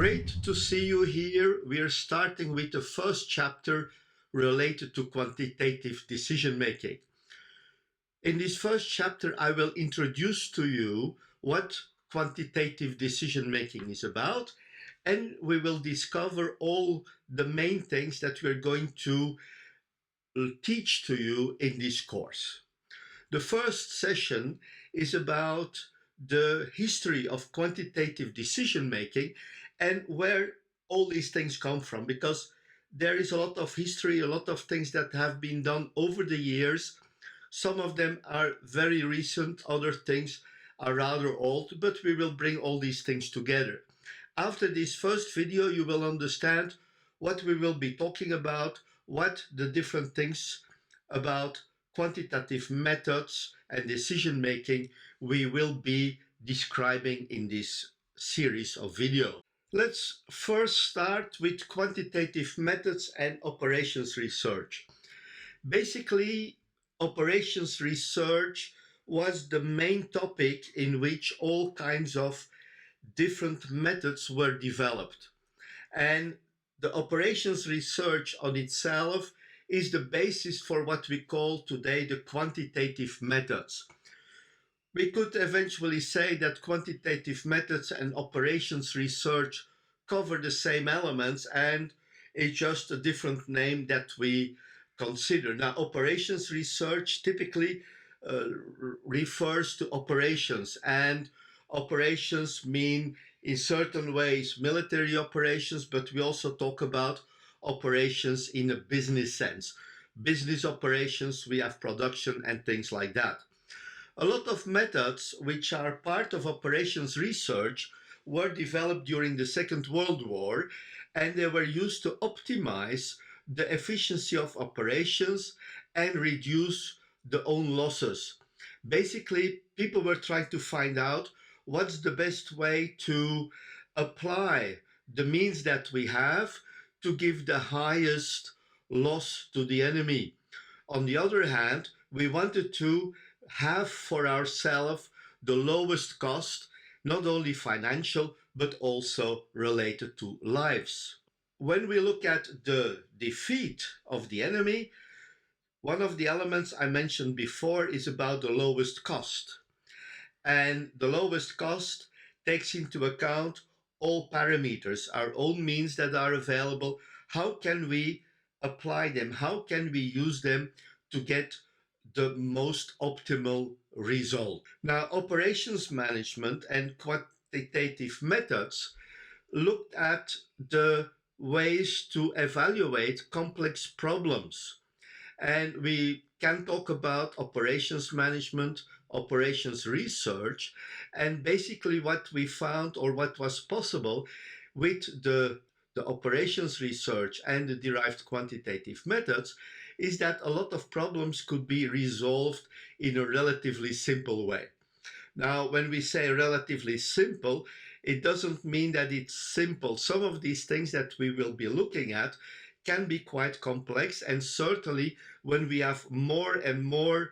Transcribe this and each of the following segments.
Great to see you here. We are starting with the first chapter related to quantitative decision making. In this first chapter, I will introduce to you what quantitative decision making is about, and we will discover all the main things that we're going to teach to you in this course. The first session is about the history of quantitative decision making and where all these things come from, because there is a lot of history, a lot of things that have been done over the years. Some of them are very recent, other things are rather old, but we will bring all these things together. After this first video, you will understand what we will be talking about, what the different things about quantitative methods and decision making we will be describing in this series of videos. Let's first start with quantitative methods and operations research. Basically, operations research was the main topic in which all kinds of different methods were developed. And the operations research on itself is the basis for what we call today the quantitative methods. We could eventually say that quantitative methods and operations research cover the same elements, and it's just a different name that we consider. Now, operations research typically refers to operations, and operations mean in certain ways military operations, but we also talk about operations in a business sense. Business operations, we have production and things like that. A lot of methods which are part of operations research were developed during the Second World War, and they were used to optimize the efficiency of operations and reduce the own losses. Basically, people were trying to find out what's the best way to apply the means that we have to give the highest loss to the enemy. On the other hand, we wanted to have for ourselves the lowest cost, not only financial, but also related to lives. When we look at the defeat of the enemy, one of the elements I mentioned before is about the lowest cost. And the lowest cost takes into account all parameters, our own means that are available. How can we apply them? How can we use them to get the most optimal result? Now, operations management and quantitative methods looked at the ways to evaluate complex problems. And we can talk about operations management, operations research, and basically what we found or what was possible with the operations research and the derived quantitative methods is that a lot of problems could be resolved in a relatively simple way. Now, when we say relatively simple, it doesn't mean that it's simple. Some of these things that we will be looking at can be quite complex, and certainly when we have more and more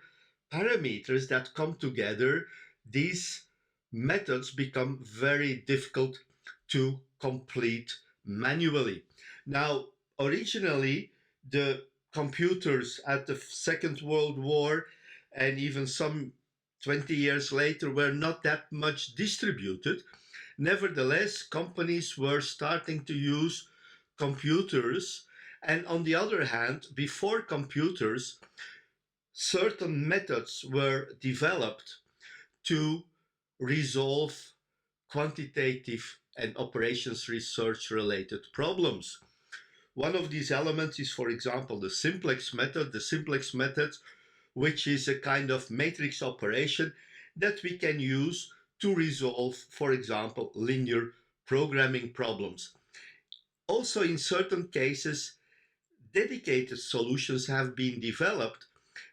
parameters that come together, these methods become very difficult to complete manually. Now, originally, the computers at the Second World War and even some 20 years later were not that much distributed. Nevertheless, companies were starting to use computers. And on the other hand, before computers, certain methods were developed to resolve quantitative and operations research related problems. One of these elements is, for example, the simplex method. The simplex method, which is a kind of matrix operation that we can use to resolve, for example, linear programming problems. Also, in certain cases, dedicated solutions have been developed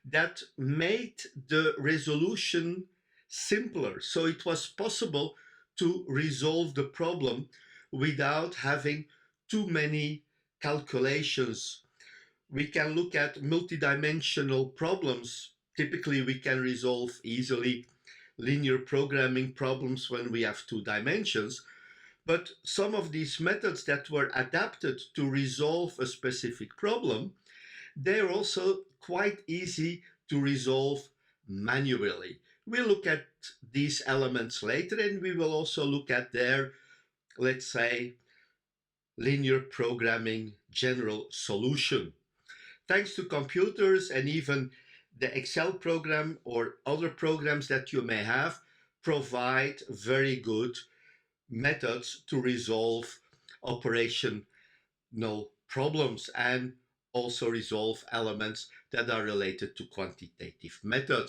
that made the resolution simpler. So it was possible to resolve the problem without having too many calculations. We can look at multidimensional problems. Typically, we can resolve easily linear programming problems when we have 2 dimensions. But some of these methods that were adapted to resolve a specific problem, they're also quite easy to resolve manually. We'll look at these elements later, and we will also look at their, let's say, linear programming general solution. Thanks to computers and even the Excel program or other programs that you may have, provide very good methods to resolve operational problems and also resolve elements that are related to quantitative method.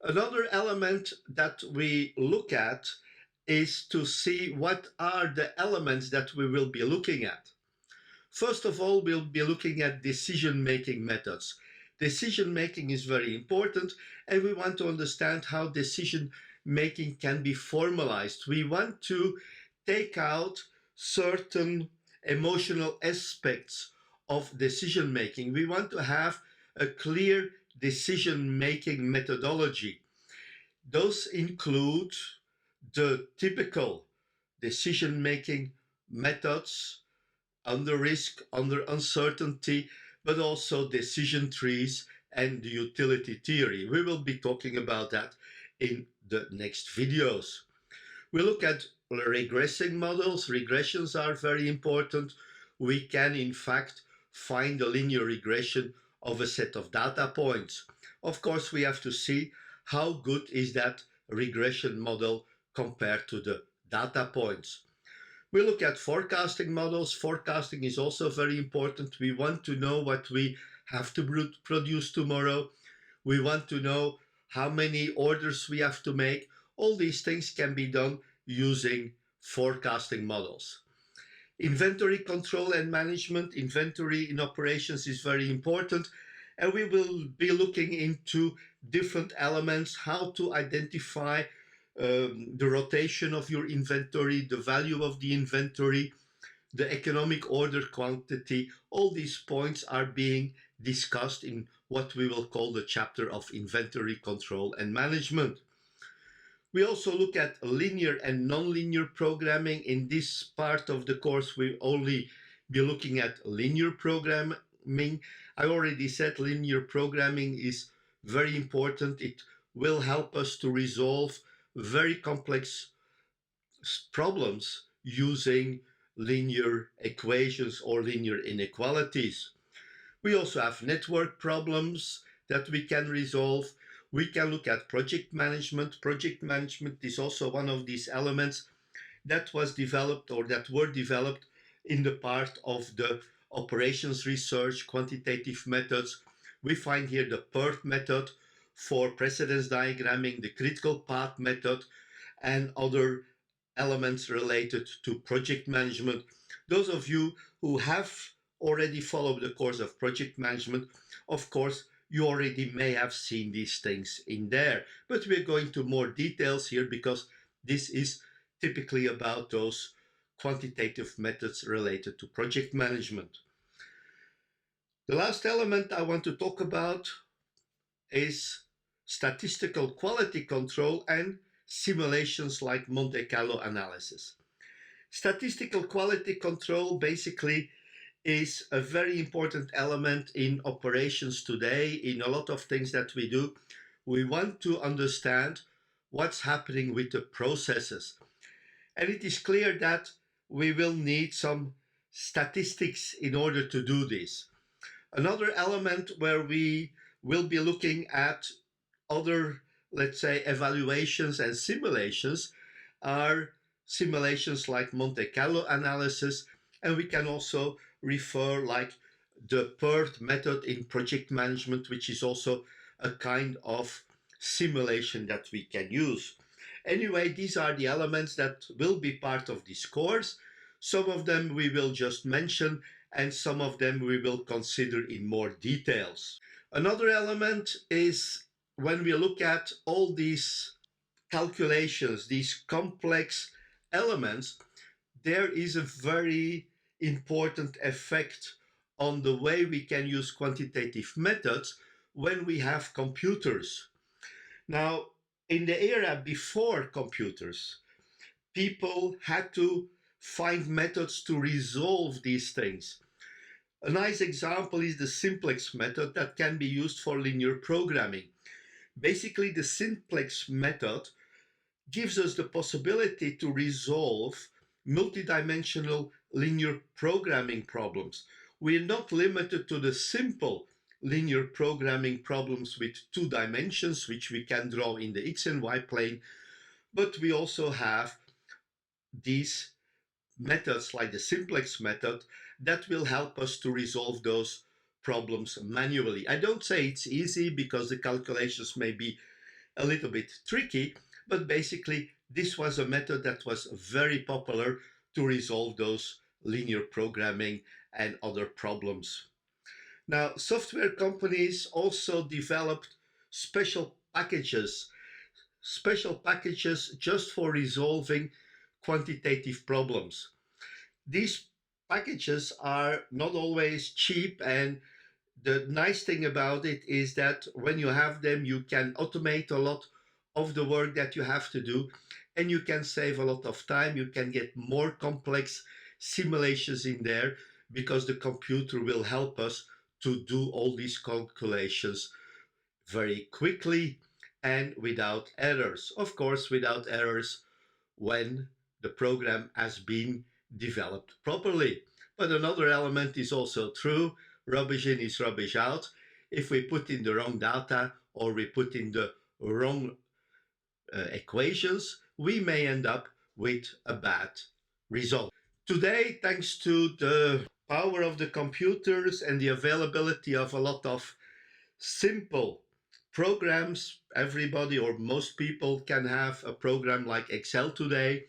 Another element that we look at is to see what are the elements that we will be looking at. First of all, we'll be looking at decision-making methods. Decision-making is very important, and we want to understand how decision-making can be formalized. We want to take out certain emotional aspects of decision-making. We want to have a clear decision-making methodology. Those include the typical decision-making methods under risk, under uncertainty, but also decision trees and the utility theory. We will be talking about that in the next videos. We look at regressing models. Regressions are very important. We can, in fact, find a linear regression of a set of data points. Of course, we have to see how good is that regression model compared to the data points. We look at forecasting models. Forecasting is also very important. We want to know what we have to produce tomorrow. We want to know how many orders we have to make. All these things can be done using forecasting models. Inventory control and management. Inventory in operations is very important. And we will be looking into different elements, how to identify the rotation of your inventory, the value of the inventory, the economic order quantity. All these points are being discussed in what we will call the chapter of inventory control and management. We also look at linear and nonlinear programming. In this part of the course, we only be looking at linear programming. I already said linear programming is very important. It will help us to resolve very complex problems using linear equations or linear inequalities. We also have network problems that we can resolve. We can look at project management. Project management is also one of these elements that was developed or that were developed in the part of the operations research, quantitative methods. We find here the PERT method for precedence diagramming, the critical path method, and other elements related to project management. Those of you who have already followed the course of project management, of course, you already may have seen these things in there. But we're going to more details here because this is typically about those quantitative methods related to project management. The last element I want to talk about is statistical quality control and simulations like Monte Carlo analysis. Statistical quality control basically is a very important element in operations today. In a lot of things that we do, we want to understand what's happening with the processes. And it is clear that we will need some statistics in order to do this. Another element where we will be looking at other, let's say, evaluations and simulations are simulations like Monte Carlo analysis, and we can also refer like the PERT method in project management, which is also a kind of simulation that we can use. Anyway, these are the elements that will be part of this course. Some of them we will just mention, and some of them we will consider in more details. Another element is when we look at all these calculations, these complex elements, there is a very important effect on the way we can use quantitative methods when we have computers. Now, in the era before computers, people had to find methods to resolve these things. A nice example is the simplex method that can be used for linear programming. Basically, the simplex method gives us the possibility to resolve multidimensional linear programming problems. We're not limited to the simple linear programming problems with 2 dimensions, which we can draw in the x and y plane, but we also have these methods like the simplex method that will help us to resolve those problems manually. I don't say it's easy because the calculations may be a little bit tricky, but basically this was a method that was very popular to resolve those linear programming and other problems. Now, software companies also developed special packages just for resolving quantitative problems. These packages are not always cheap, and the nice thing about it is that when you have them, you can automate a lot of the work that you have to do, and you can save a lot of time. You can get more complex simulations in there because the computer will help us to do all these calculations very quickly and without errors. Of course, without errors when the program has been developed properly. But another element is also true. Rubbish in is rubbish out. If we put in the wrong data or we put in the wrong equations, we may end up with a bad result. Today, thanks to the power of the computers and the availability of a lot of simple programs, everybody or most people can have a program like Excel today.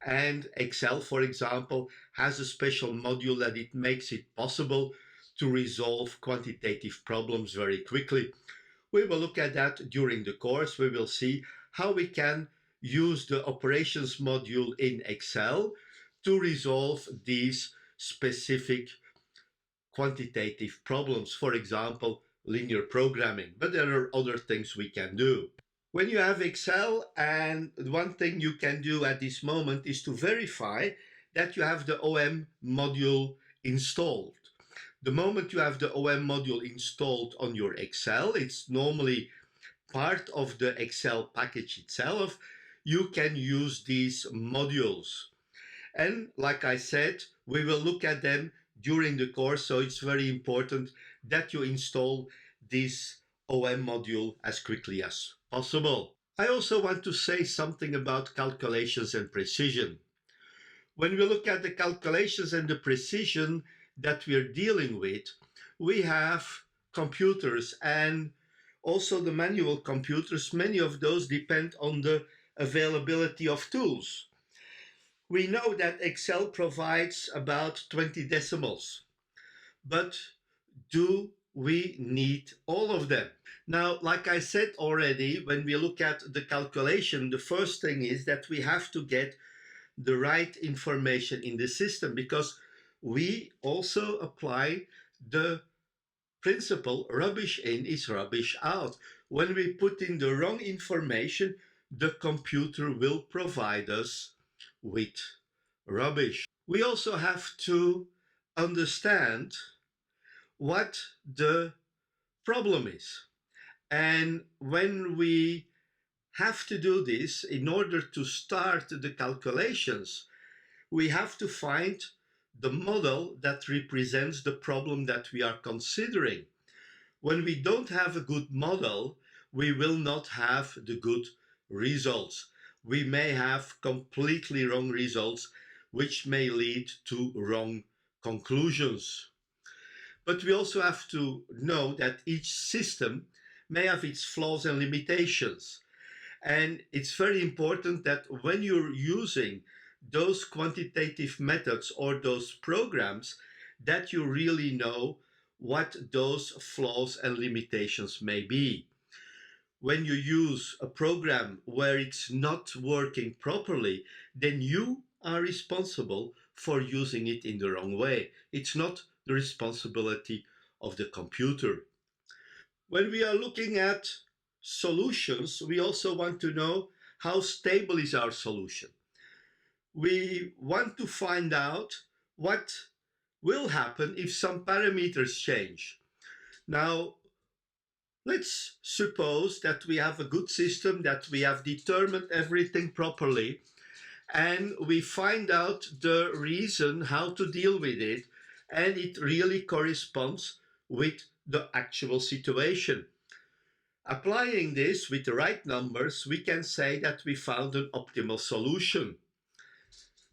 And Excel, for example, has a special module that it makes it possible to resolve quantitative problems very quickly. We will look at that during the course. We will see how we can use the operations module in Excel to resolve these specific quantitative problems, for example, linear programming. But there are other things we can do. When you have Excel, and one thing you can do at this moment is to verify that you have the OM module installed. The moment you have the OM module installed on your Excel, it's normally part of the Excel package itself, you can use these modules. And like I said, we will look at them during the course, so it's very important that you install this OM module as quickly as possible. I also want to say something about calculations and precision. When we look at the calculations and the precision that we're dealing with, we have computers, and also the manual computers. Many of those depend on the availability of tools. We know that Excel provides about 20 decimals, but do we need all of them? Now, like I said already, when we look at the calculation, the first thing is that we have to get the right information in the system, because we also apply the principle rubbish in is rubbish out. When we put in the wrong information, the computer will provide us with rubbish. We also have to understand what the problem is. And when we have to do this, in order to start the calculations, we have to find the model that represents the problem that we are considering. When we don't have a good model, we will not have the good results. We may have completely wrong results, which may lead to wrong conclusions. But we also have to know that each system may have its flaws and limitations. And it's very important that when you're using those quantitative methods or those programs, that you really know what those flaws and limitations may be. When you use a program where it's not working properly, then you are responsible for using it in the wrong way. It's not the responsibility of the computer. When we are looking at solutions, we also want to know how stable is our solution. we want to find out what will happen if some parameters change. Now, let's suppose that we have a good system, that we have determined everything properly, and we find out the reason how to deal with it, and it really corresponds with the actual situation. Applying this with the right numbers, we can say that we found an optimal solution.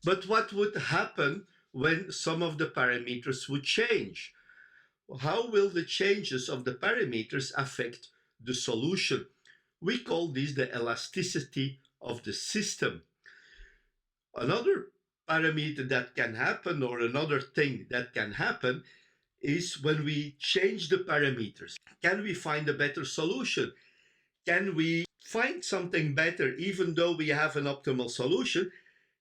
But what would happen when some of the parameters would change? How will the changes of the parameters affect the solution? We call this the elasticity of the system. Another parameter that can happen, or another thing that can happen, is when we change the parameters. Can we find a better solution? Can we find something better even though we have an optimal solution?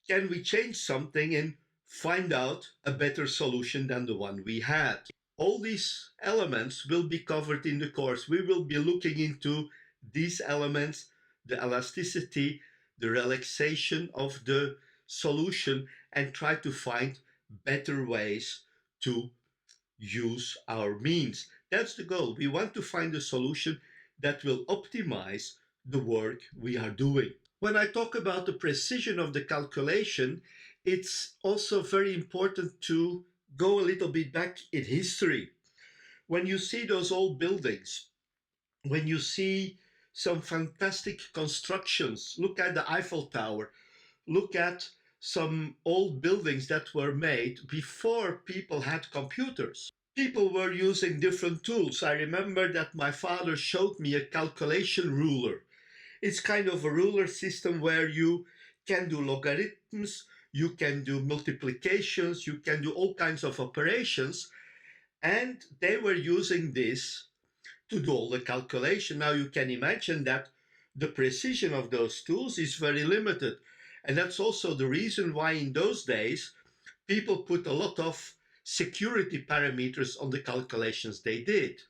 Can we change something and find out a better solution than the one we had? All these elements will be covered in the course. We will be looking into these elements, the elasticity, the relaxation of the solution, and try to find better ways to use our means. That's the goal. We want to find a solution that will optimize the work we are doing. When I talk about the precision of the calculation, it's also very important to go a little bit back in history. When you see those old buildings, when you see some fantastic constructions, look at the Eiffel Tower, look at some old buildings that were made before people had computers. People were using different tools. I remember that my father showed me a calculation ruler. It's kind of a ruler system where you can do logarithms, you can do multiplications, you can do all kinds of operations, and they were using this to do all the calculation. Now you can imagine that the precision of those tools is very limited. And that's also the reason why in those days people put a lot of security parameters on the calculations they did.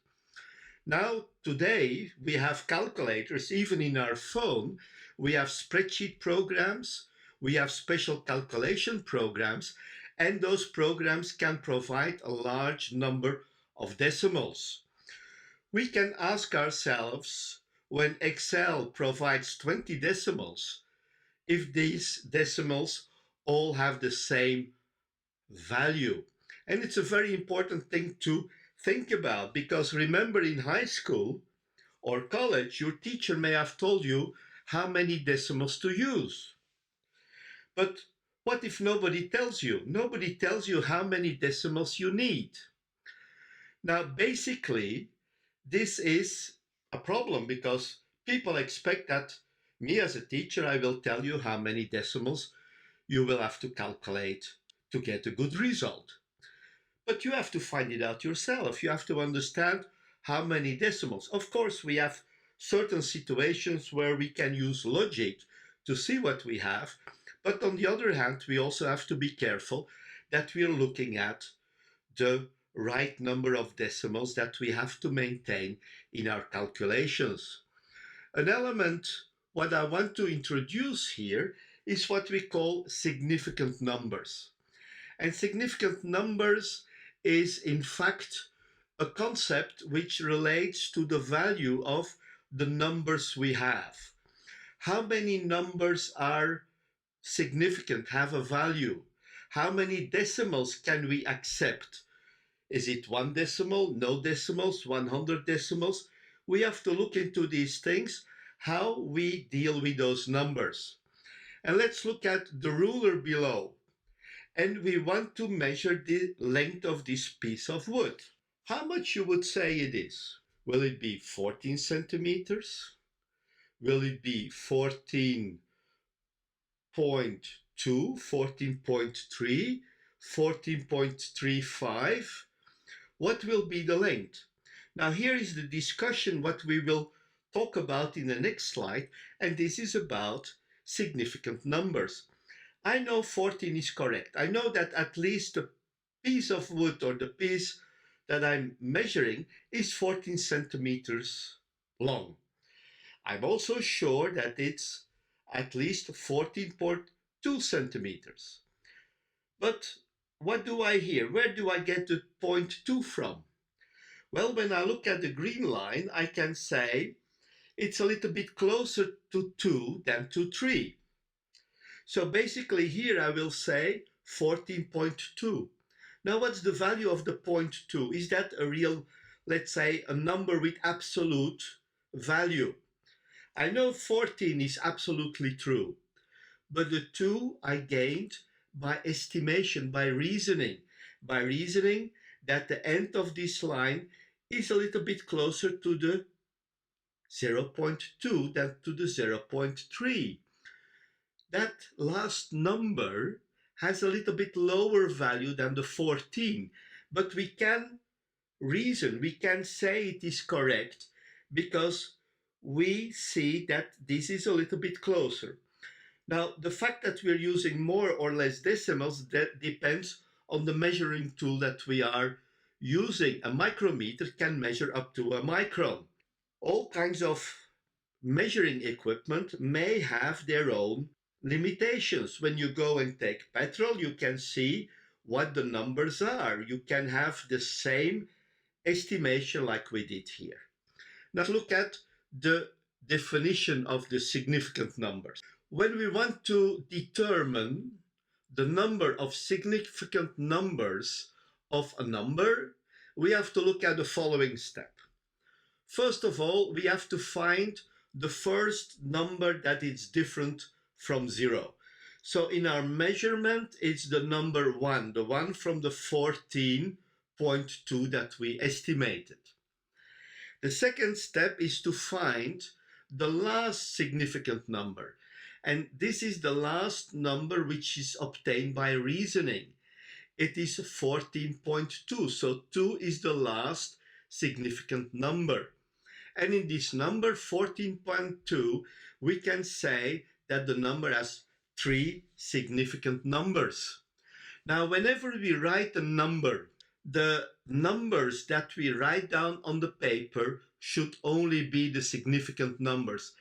Now, today, we have calculators, even in our phone. We have spreadsheet programs, we have special calculation programs, and those programs can provide a large number of decimals. We can ask ourselves, when Excel provides 20 decimals, if these decimals all have the same value. And it's a very important thing to think about, because remember, in high school or college, your teacher may have told you how many decimals to use. But what if nobody tells you? Nobody tells you how many decimals you need. Now, basically, this is a problem, because people expect that me as a teacher, I will tell you how many decimals you will have to calculate to get a good result. But you have to find it out yourself. You have to understand how many decimals. Of course, we have certain situations where we can use logic to see what we have. But on the other hand, we also have to be careful that we are looking at the right number of decimals that we have to maintain in our calculations. An element, what I want to introduce here, is what we call significant numbers. And significant numbers is in fact a concept which relates to the value of the numbers we have. How many numbers are significant, have a value? How many decimals can we accept? Is it 1 decimal, no decimals, 100 decimals? We have to look into these things, how we deal with those numbers. And let's look at the ruler below. And we want to measure the length of this piece of wood. How much you would say it is? Will it be 14 centimeters? Will it be 14.2, 14.3, 14.35? What will be the length? Now here is the discussion what we will talk about in the next slide, and this is about significant numbers. I know 14 is correct. I know that at least the piece of wood, or the piece that I'm measuring, is 14 centimeters long. I'm also sure that it's at least 14.2 2 centimeters. But what do I hear? Where do I get the 0.2 from? Well, when I look at the green line, I can say it's a little bit closer to 2 than to 3. So basically here I will say 14.2. Now what's the value of the 0.2? Is that a real, let's say, a number with absolute value? I know 14 is absolutely true, but the 2 I gained by estimation, by reasoning that the end of this line is a little bit closer to the 0.2 than to the 0.3. That last number has a little bit lower value than the 14, but we can reason, we can say it is correct because we see that this is a little bit closer. Now, the fact that we're using more or less decimals, that depends on the measuring tool that we are using. A micrometer can measure up to a micron. All kinds of measuring equipment may have their own limitations. When you go and take petrol, you can see what the numbers are. You can have the same estimation like we did here. Now let's look at the definition of the significant numbers. When we want to determine the number of significant numbers of a number, we have to look at the following step. First of all, we have to find the first number that is different from 0. So in our measurement, it's the number 1, the one from the 14.2 that we estimated. The second step is to find the last significant number. And this is the last number which is obtained by reasoning. It is 14.2. So 2 is the last significant number. And in this number 14.2, we can say that the number has 3 significant numbers. Now, whenever we write a number, the numbers that we write down on the paper should only be the significant numbers.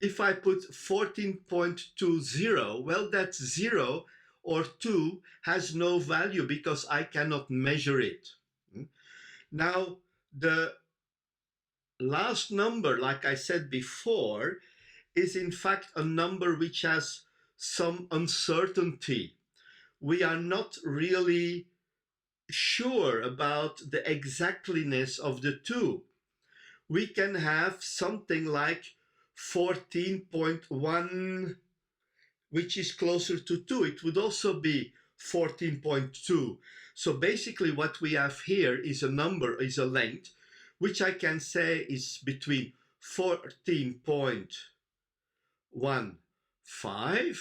If I put 14.20, well, that's 0 or 2 has no value because I cannot measure it. Now, the last number, like I said before, is in fact a number which has some uncertainty. We are not really sure about the exactliness of the 2. We can have something like 14.1, which is closer to 2. It would also be 14.2. So basically what we have here is a number, is a length, which I can say is between 14.15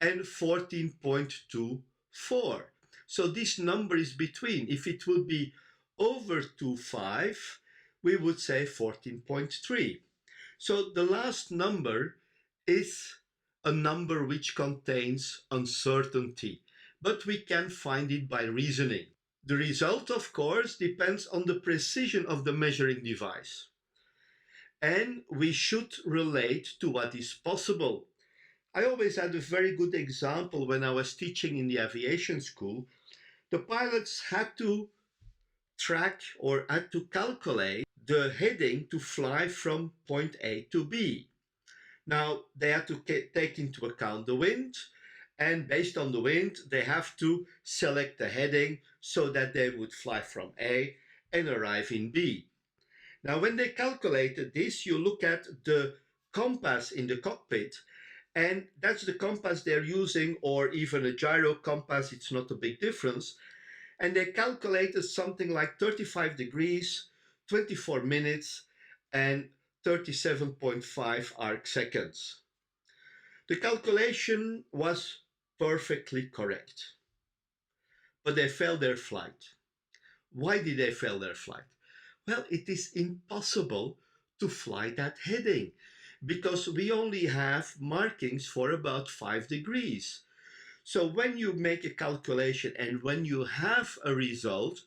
and 14.24. So this number is between. If it would be over 25, we would say 14.3. So the last number is a number which contains uncertainty, but we can find it by reasoning. The result, of course, depends on the precision of the measuring device. And we should relate to what is possible. I always had a very good example when I was teaching in the aviation school. The pilots had to track or had to calculate the heading to fly from point A to B. Now, they had to take into account the wind, and based on the wind, they have to select the heading so that they would fly from A and arrive in B. Now, when they calculated this, you look at the compass in the cockpit, and that's the compass they're using, or even a gyro compass, it's not a big difference. And they calculated something like 35 degrees, 24 minutes, and 37.5 arc seconds. The calculation was perfectly correct, but they failed their flight. Why did they fail their flight? Well, it is impossible to fly that heading because we only have markings for about 5 degrees. So when you make a calculation and when you have a result,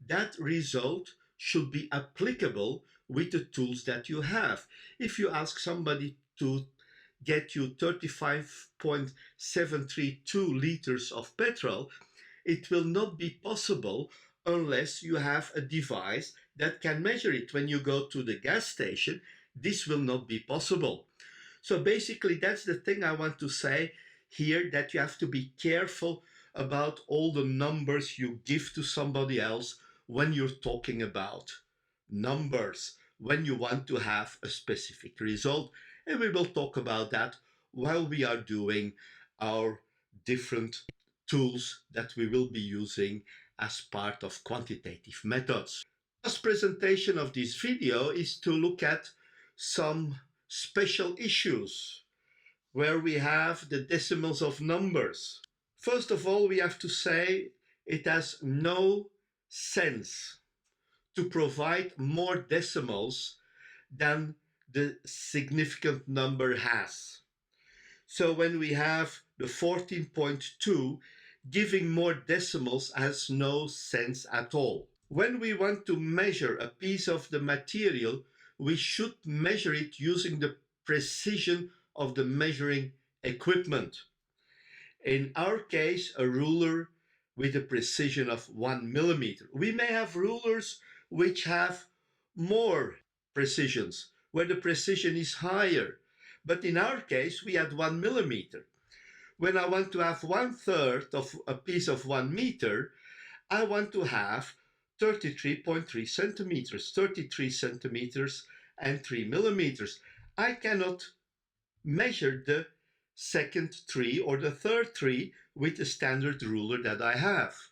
that result should be applicable with the tools that you have. If you ask somebody to get you 35.732 liters of petrol, it will not be possible unless you have a device that can measure it. When you go to the gas station, this will not be possible. So basically, that's the thing I want to say here, that you have to be careful about all the numbers you give to somebody else when you're talking about numbers, when you want to have a specific result. And we will talk about that while we are doing our different tools that we will be using as part of quantitative methods. The last presentation of this video is to look at some special issues where we have the decimals of numbers. First of all, we have to say it has no sense to provide more decimals than the significant number has. So when we have the 14.2, giving more decimals has no sense at all. When we want to measure a piece of the material, we should measure it using the precision of the measuring equipment. In our case, a ruler with a precision of 1 millimeter. We may have rulers which have more precisions, where the precision is higher. But in our case, we had 1 millimeter. When I want to have 1/3 of a piece of 1 meter, I want to have 33.3 centimeters, 33 centimeters and 3 millimeters. I cannot measure the second 3 or the third 3 with the standard ruler that I have.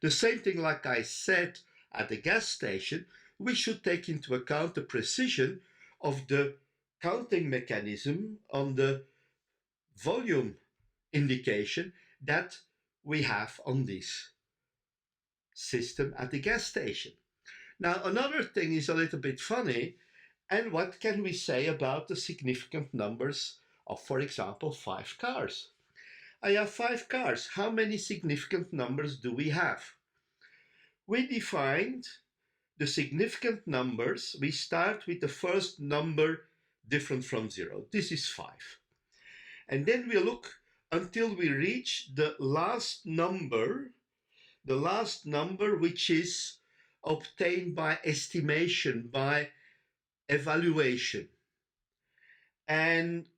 The same thing, like I said at the gas station, we should take into account the precision of the counting mechanism on the volume indication that we have on this system at the gas station. Now, another thing is a little bit funny, and what can we say about the significant numbers of, for example, 5 cars? I have 5 cars. How many significant numbers do we have? We defined the significant numbers. We start with the first number different from 0. This is 5. And then we look until we reach the last number which is obtained by estimation, by evaluation. And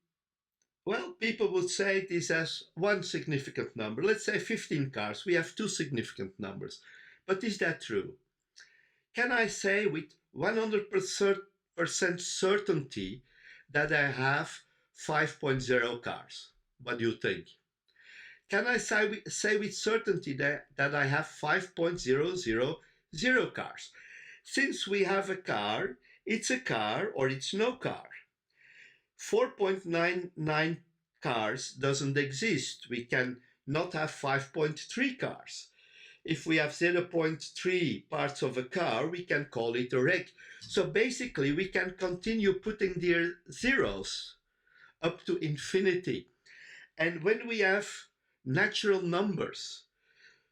well, people would say this as one significant number. Let's say 15 cars. We have 2 significant numbers. But is that true? Can I say with 100% certainty that I have 5.0 cars? What do you think? Can I say with certainty that I have 5.000 cars? Since we have a car, it's a car or it's no car. 4.99 cars doesn't exist. We can not have 5.3 cars. If we have 0.3 parts of a car, we can call it a wreck. So basically, we can continue putting their zeros up to infinity. And when we have natural numbers,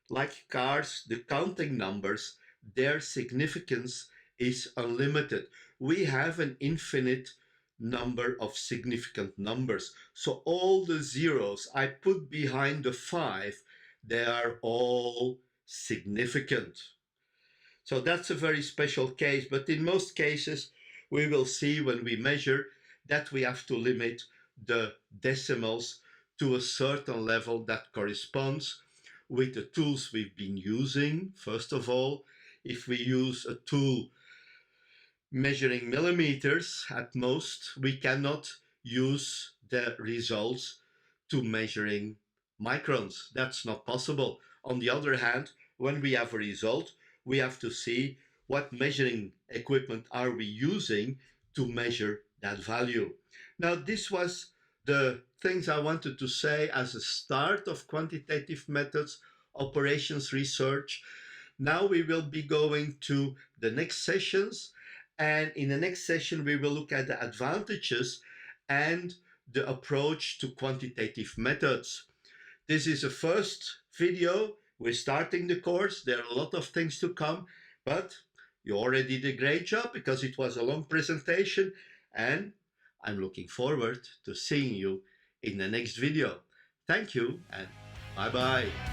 like cars, the counting numbers, their significance is unlimited. We have an infinite number of significant numbers. So all the zeros I put behind the 5, they are all significant. So that's a very special case, but in most cases, we will see when we measure that we have to limit the decimals to a certain level that corresponds with the tools we've been using. First of all, if we use a tool measuring millimeters at most, we cannot use the results to measuring microns. That's not possible. On the other hand, when we have a result, we have to see what measuring equipment are we using to measure that value. Now, this was the things I wanted to say as a start of quantitative methods, operations research. Now we will be going to the next sessions, and in the next session we will look at the advantages and the approach to quantitative methods. This is the first video. We're starting the course. There are a lot of things to come, but you already did a great job because it was a long presentation, and I'm looking forward to seeing you in the next video. Thank you and bye bye.